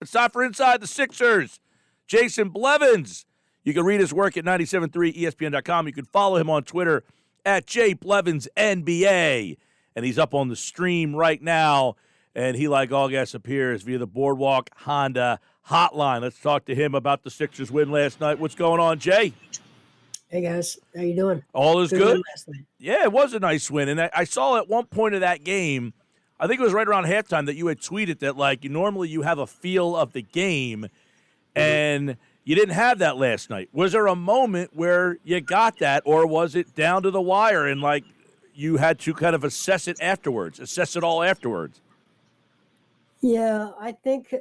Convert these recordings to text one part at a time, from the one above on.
It's time for Inside the Sixers. Jason Blevins. You can read his work at 973ESPN.com. You can follow him on Twitter at JBlevinsNBA. And he's up on the stream right now. And he, like all guests, appears via the Boardwalk Honda hotline. Let's talk to him about the Sixers win last night. What's going on, Jay? Hey, guys. How you doing? All is good? Yeah, it was a nice win. And I saw at one point of that game, I think it was right around halftime, that you had tweeted that, like, normally you have a feel of the game, and you didn't have that last night. Was there a moment where you got that, or was it down to the wire and, like, you had to kind of assess it all afterwards? Yeah, I think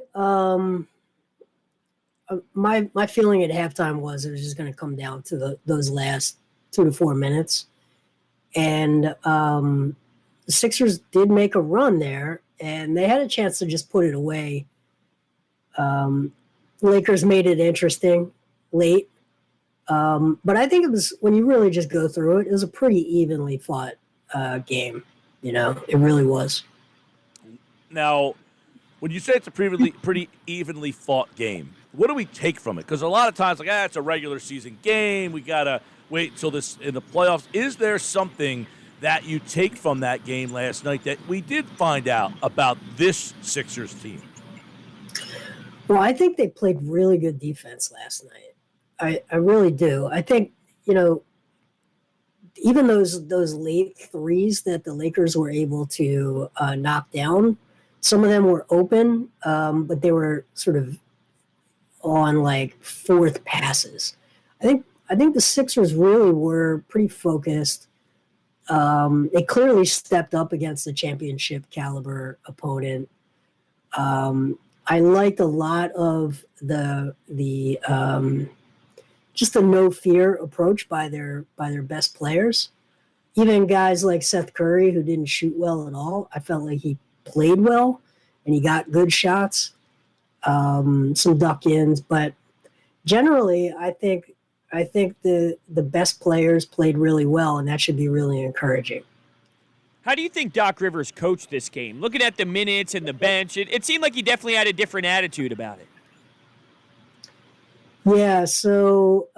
my feeling at halftime was it was just going to come down to those last 2 to 4 minutes. And the Sixers did make a run there, and they had a chance to just put it away. Lakers made it interesting late. But I think it was, when you really just go through it, it was a pretty evenly fought game. You know, it really was. Now, when you say it's a pretty evenly fought game, what do we take from it? Because a lot of times, like, it's a regular season game. We got to wait until this in the playoffs. Is there something that you take from that game last night that we did find out about this Sixers team? Well, I think they played really good defense last night. I really do. I think, you know, even those late threes that the Lakers were able to knock down, some of them were open, but they were sort of on like fourth passes. I think the Sixers really were pretty focused. They clearly stepped up against the championship caliber opponent. I liked a lot of the just the no fear approach by their best players. Even guys like Seth Curry, who didn't shoot well at all, I felt like he played well and he got good shots, some duck ins. But generally, I think the best players played really well, and that should be really encouraging. How do you think Doc Rivers coached this game? Looking at the minutes and the bench, it seemed like he definitely had a different attitude about it. Yeah, so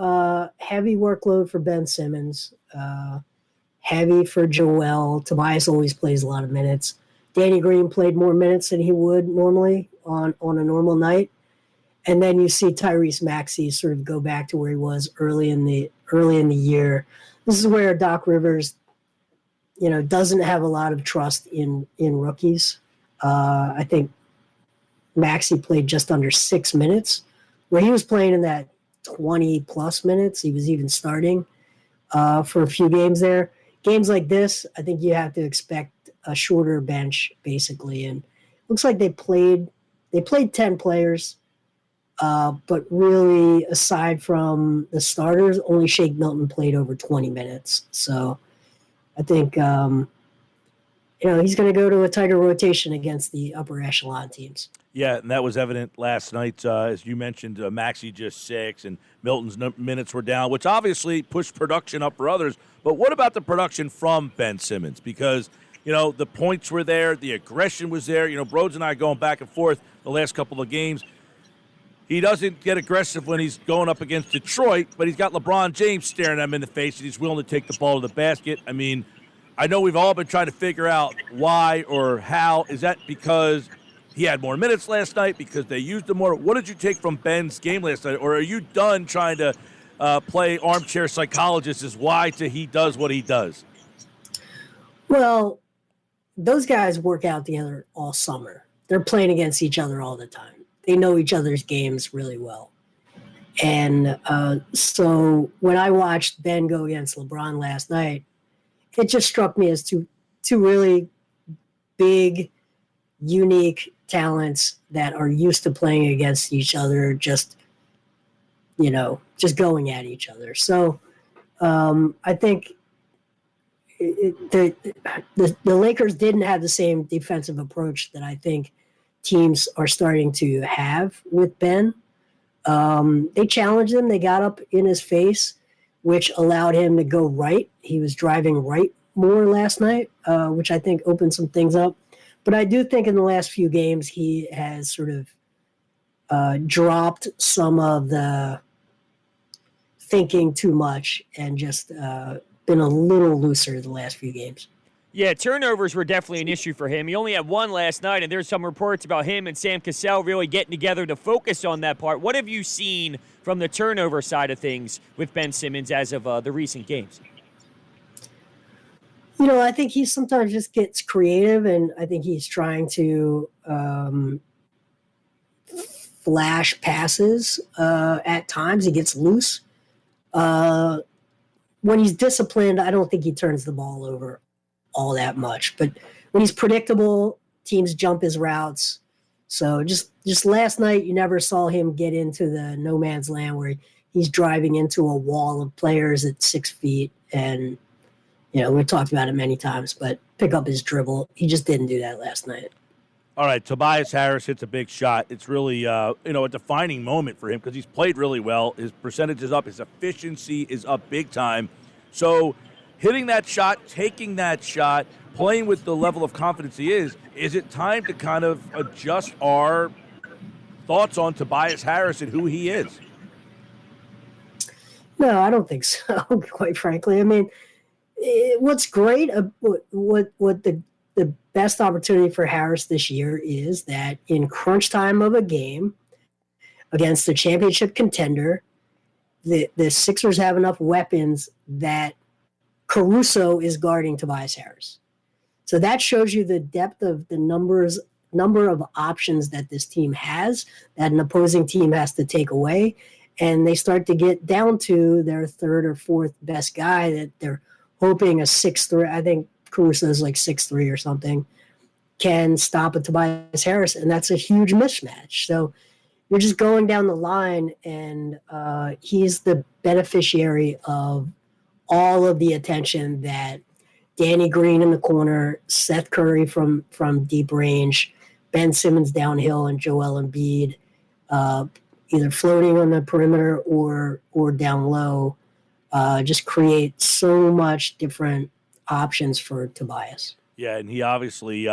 heavy workload for Ben Simmons, heavy for Joel. Tobias always plays a lot of minutes. Danny Green played more minutes than he would normally on a normal night. And then you see Tyrese Maxey sort of go back to where he was early in the year. This is where Doc Rivers, you know, doesn't have a lot of trust in rookies. I think Maxey played just under 6 minutes, where he was playing in that 20-plus minutes. He was even starting for a few games there. Games like this, I think you have to expect a shorter bench, basically. And it looks like they played 10 players, but really, aside from the starters, only Shake Milton played over 20 minutes. So I think, you know, he's going to go to a tighter rotation against the upper echelon teams. Yeah, and that was evident last night. As you mentioned, Maxey just 6, and Milton's minutes were down, which obviously pushed production up for others. But what about the production from Ben Simmons? Because, you know, the points were there, the aggression was there. You know, Broads and I going back and forth the last couple of games. He doesn't get aggressive when he's going up against Detroit, but he's got LeBron James staring him in the face, and he's willing to take the ball to the basket. I mean, I know we've all been trying to figure out why or how. Is that because he had more minutes last night, because they used him more? What did you take from Ben's game last night? Or are you done trying to play armchair psychologist as why he does what he does? Well, those guys work out together all summer. They're playing against each other all the time. They know each other's games really well. And so when I watched Ben go against LeBron last night, it just struck me as two really big, unique talents that are used to playing against each other, just going at each other. So I think the Lakers didn't have the same defensive approach that I think teams are starting to have with Ben. They challenged him. They got up in his face, which allowed him to go right. He was driving right more last night, which I think opened some things up. But I do think in the last few games he has sort of dropped some of the thinking too much and just been a little looser the last few games. Yeah, turnovers were definitely an issue for him. He only had one last night, and there's some reports about him and Sam Cassell really getting together to focus on that part. What have you seen from the turnover side of things with Ben Simmons as of the recent games? I think he sometimes just gets creative, and I think he's trying to flash passes at times. He gets loose. When he's disciplined, I don't think he turns the ball over all that much. But when he's predictable, teams jump his routes. So just last night, you never saw him get into the no man's land where he's driving into a wall of players at 6 feet. And, we've talked about it many times, but pick up his dribble. He just didn't do that last night. All right, Tobias Harris hits a big shot. It's really, a defining moment for him because he's played really well. His percentage is up. His efficiency is up big time. So hitting that shot, taking that shot, playing with the level of confidence he is it time to kind of adjust our thoughts on Tobias Harris and who he is? No, I don't think so, quite frankly. I mean, what's great, what the best opportunity for Harris this year is that in crunch time of a game against the championship contender, the Sixers have enough weapons that Caruso is guarding Tobias Harris. So that shows you the depth of the number of options that this team has that an opposing team has to take away. And they start to get down to their third or fourth best guy that they're hoping a 6'3", I think Caruso is like 6'3" or something, can stop a Tobias Harris. And that's a huge mismatch. So you're just going down the line, and he's the beneficiary of all of the attention that Danny Green in the corner, Seth Curry from deep range, Ben Simmons downhill, and Joel Embiid either floating on the perimeter or down low just create so much different options for Tobias. Yeah, and he obviously,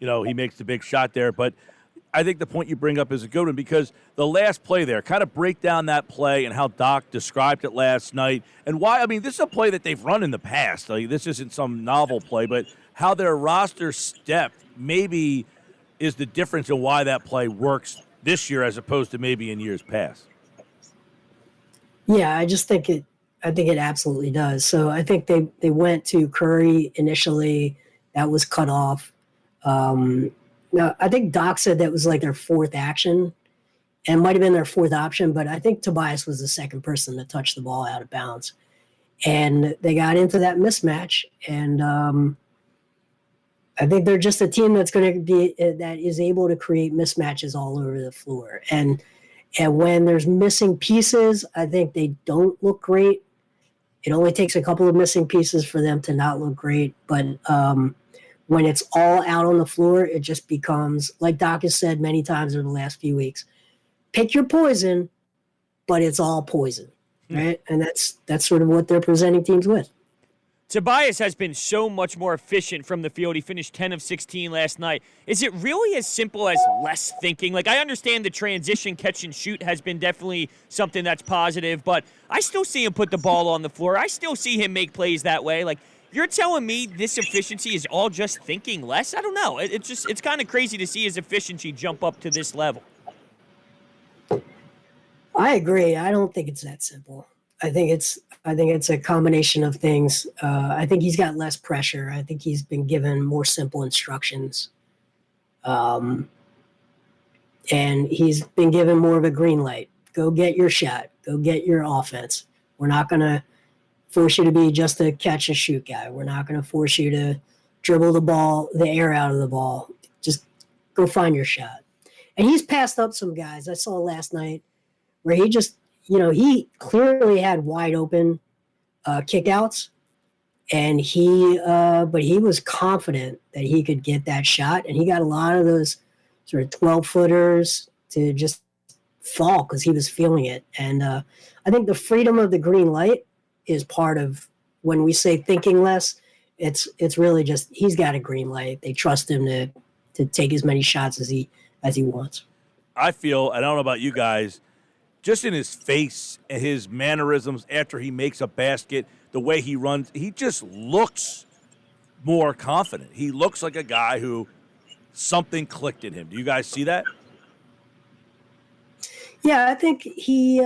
he makes the big shot there, but I think the point you bring up is a good one because the last play there, kind of break down that play and how Doc described it last night and why. I mean, this is a play that they've run in the past. Like, this isn't some novel play, but how their roster stepped maybe is the difference in why that play works this year as opposed to maybe in years past. Yeah, I think it absolutely does. So I think they went to Curry initially. That was cut off. Now, I think Doc said that was like their fourth action, and might have been their fourth option, but I think Tobias was the second person to touch the ball out of bounds. And they got into that mismatch, and I think they're just a team that is able to create mismatches all over the floor. And when there's missing pieces, I think they don't look great. It only takes a couple of missing pieces for them to not look great, but when it's all out on the floor, it just becomes, like Doc has said many times over the last few weeks, pick your poison, but it's all poison, right? And that's sort of what they're presenting teams with. Tobias has been so much more efficient from the field. He finished 10 of 16 last night. Is it really as simple as less thinking? Like, I understand the transition catch and shoot has been definitely something that's positive, but I still see him put the ball on the floor. I still see him make plays that way. Like, you're telling me this efficiency is all just thinking less? I don't know. It's kind of crazy to see his efficiency jump up to this level. I agree. I don't think it's that simple. I think it's a combination of things. I think he's got less pressure. I think he's been given more simple instructions. And he's been given more of a green light. Go get your shot. Go get your offense. We're not going to force you to be just a catch and shoot guy. We're not going to force you to dribble the air out of the ball. Just go find your shot. And he's passed up some guys. I saw last night where he just, he clearly had wide open kickouts, and but he was confident that he could get that shot, and he got a lot of those sort of 12-footers to just fall because he was feeling it. And I think the freedom of the green light is part of when we say thinking less. It's really just he's got a green light. They trust him to take as many shots as he wants. I feel, I don't know about you guys, just in his face and his mannerisms after he makes a basket, the way he runs, he just looks more confident. He looks like a guy who something clicked in him. Do you guys see that? Yeah, I think he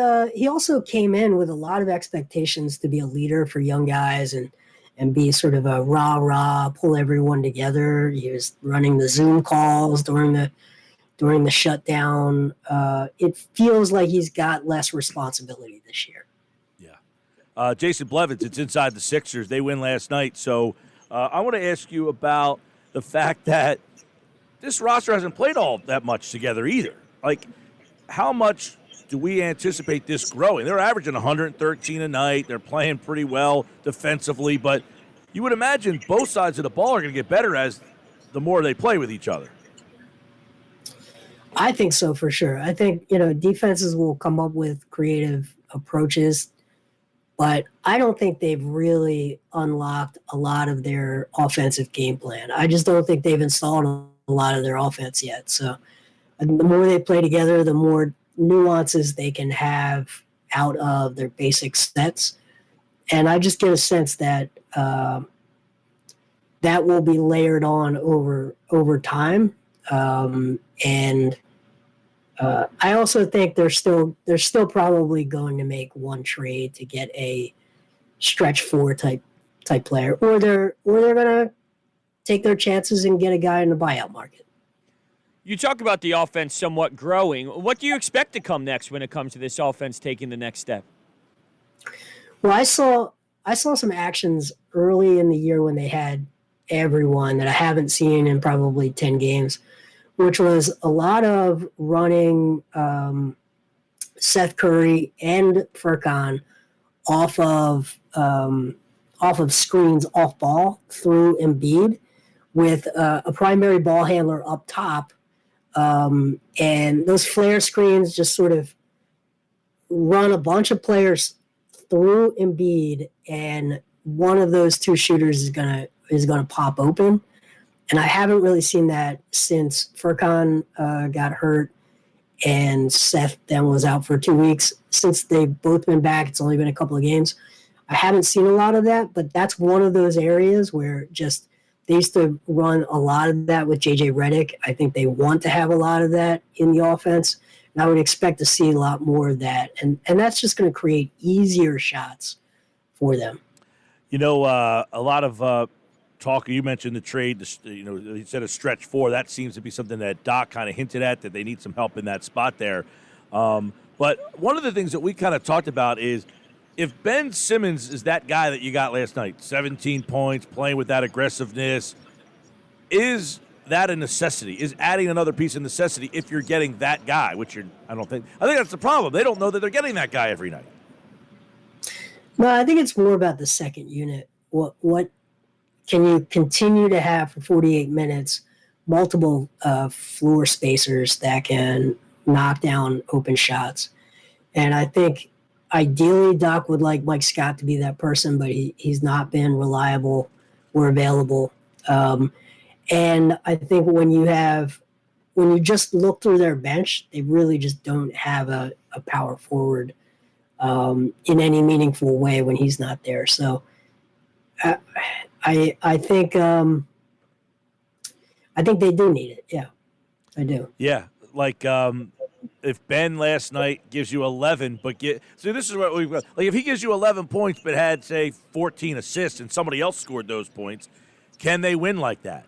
also came in with a lot of expectations to be a leader for young guys and be sort of a rah-rah, pull everyone together. He was running the Zoom calls during the shutdown. It feels like he's got less responsibility this year. Yeah. Jason Blevins, it's Inside the Sixers. They win last night. So I want to ask you about the fact that this roster hasn't played all that much together either. Like, how much do we anticipate this growing? They're averaging 113 a night. They're playing pretty well defensively, but you would imagine both sides of the ball are going to get better as the more they play with each other. I think so for sure. I think, defenses will come up with creative approaches, but I don't think they've really unlocked a lot of their offensive game plan. I just don't think they've installed a lot of their offense yet. So the more they play together, the more nuances they can have out of their basic sets. And I just get a sense that that will be layered on over time. And I also think they're still probably going to make one trade to get a stretch four type player, or they're going to take their chances and get a guy in the buyout market. You talk about the offense somewhat growing. What do you expect to come next when it comes to this offense taking the next step? Well, I saw some actions early in the year when they had everyone that I haven't seen in probably 10 games, which was a lot of running Seth Curry and Furkan off of screens off ball through Embiid with a primary ball handler up top. And those flare screens just sort of run a bunch of players through Embiid, and one of those two shooters is gonna pop open. And I haven't really seen that since Furkan got hurt and Seth then was out for 2 weeks. Since they've both been back, it's only been a couple of games. I haven't seen a lot of that, but that's one of those areas where just they used to run a lot of that with J.J. Redick. I think they want to have a lot of that in the offense. And I would expect to see a lot more of that. And that's just going to create easier shots for them. A lot of talk, you mentioned the trade, he said a stretch four. That seems to be something that Doc kind of hinted at, that they need some help in that spot there. But one of the things that we kind of talked about is if Ben Simmons is that guy that you got last night, 17 points, playing with that aggressiveness, is that a necessity? Is adding another piece of necessity if you're getting that guy, which I think that's the problem. They don't know that they're getting that guy every night. No, I think it's more about the second unit. What can you continue to have for 48 minutes, multiple floor spacers that can knock down open shots? And I think ideally Doc would like Mike Scott to be that person, but he's not been reliable or available. And I think when you just look through their bench, they really just don't have a power forward in any meaningful way when he's not there. So I think they do need it. Yeah, I do. Yeah, like if Ben last night gives you 11, so this is what we've got. Like if he gives you 11 points but had say 14 assists and somebody else scored those points, can they win like that?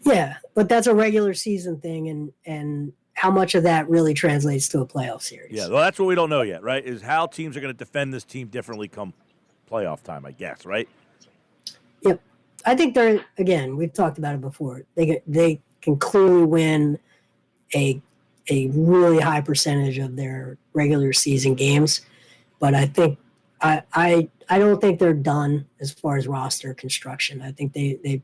Yeah, but that's a regular season thing, and how much of that really translates to a playoff series? Yeah, well, that's what we don't know yet, right? Is how teams are going to defend this team differently come playoff time, I guess, right? Yep. I think we've talked about it before. They can clearly win a really high percentage of their regular season games, but I think I don't think they're done as far as roster construction. I think they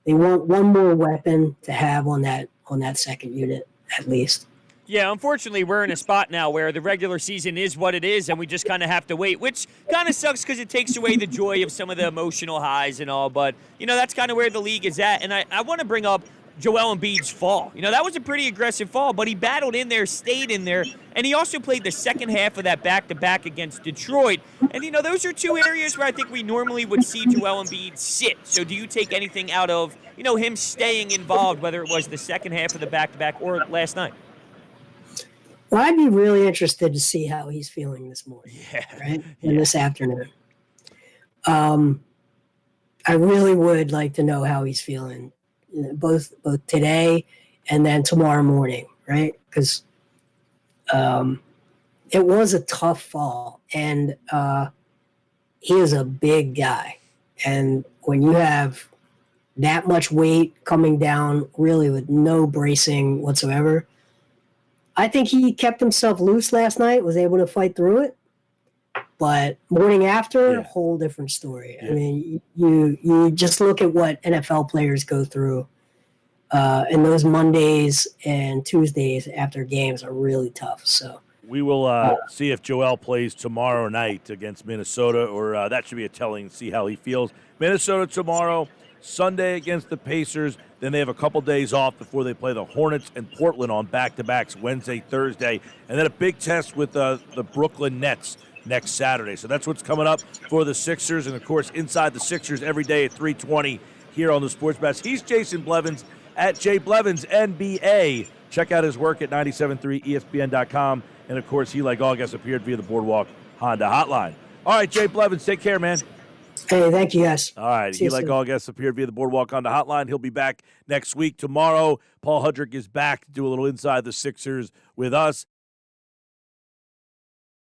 want one more weapon to have on that second unit at least. Yeah, unfortunately, we're in a spot now where the regular season is what it is, and we just kind of have to wait, which kind of sucks because it takes away the joy of some of the emotional highs and all. But, that's kind of where the league is at. And I want to bring up Joel Embiid's fall. That was a pretty aggressive fall, but he battled in there, stayed in there, and he also played the second half of that back-to-back against Detroit. And, those are two areas where I think we normally would see Joel Embiid sit. So do you take anything out of, him staying involved, whether it was the second half of the back-to-back or last night? Well, I'd be really interested to see how he's feeling this morning, right? And this afternoon. I really would like to know how he's feeling, both today and then tomorrow morning, right? Because it was a tough fall, and he is a big guy. And when you have that much weight coming down, really with no bracing whatsoever, I think he kept himself loose last night, was able to fight through it. But morning after, whole different story. Yeah. I mean, you just look at what NFL players go through, and those Mondays and Tuesdays after games are really tough. So we will see if Joel plays tomorrow night against Minnesota, or that should be a telling, see how he feels. Minnesota tomorrow, Sunday against the Pacers. Then they have a couple days off before they play the Hornets and Portland on back-to-backs Wednesday, Thursday, and then a big test with the Brooklyn Nets next Saturday. So that's what's coming up for the Sixers, and, of course, inside the Sixers every day at 3:20 here on the Sports Bash. He's Jason Blevins at Blevins NBA. Check out his work at 97.3 ESPN.com, and, of course, he, like all guests, appeared via the Boardwalk Honda Hotline. All right, Jay Blevins, take care, man. Hey, thank you, guys. All right. He, like all guests, appeared via the Boardwalk on the hotline. He'll be back next week. Tomorrow, Paul Hudrick is back to do a little Inside the Sixers with us.